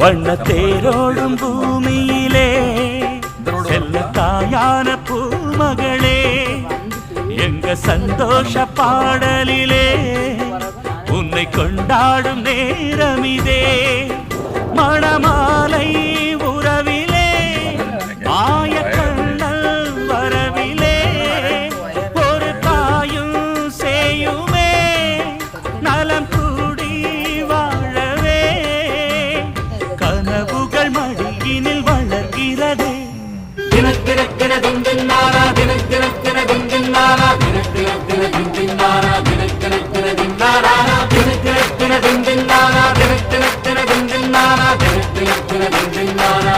வண்ண தேரோடும் பூமியிலே செல்ல தாயான பூமகளே எங்க சந்தோஷ பாடலிலே உன்னை கொண்டாடும் நேரமிதே மணமாலை உறவிலே மாய கண்ணல் வரவிலே ஒரு தாயும் செய்யுமே நலம் கூடி வாழவே கனவுகள் மடியினில் வளர்கிறதே தினத்தினத்தினதும் தின்னாரா தினத்தினத்தினதும் தின்னாரா தினத்தினத்தினதும் தின்னாரா தினத்தினத்தினதும் நாரா தினத்தினத்தினதும் தின்னாரா தினத்தினத்தினதும் தின்னாரா தினத்தினத்தினதும் தின்னாரா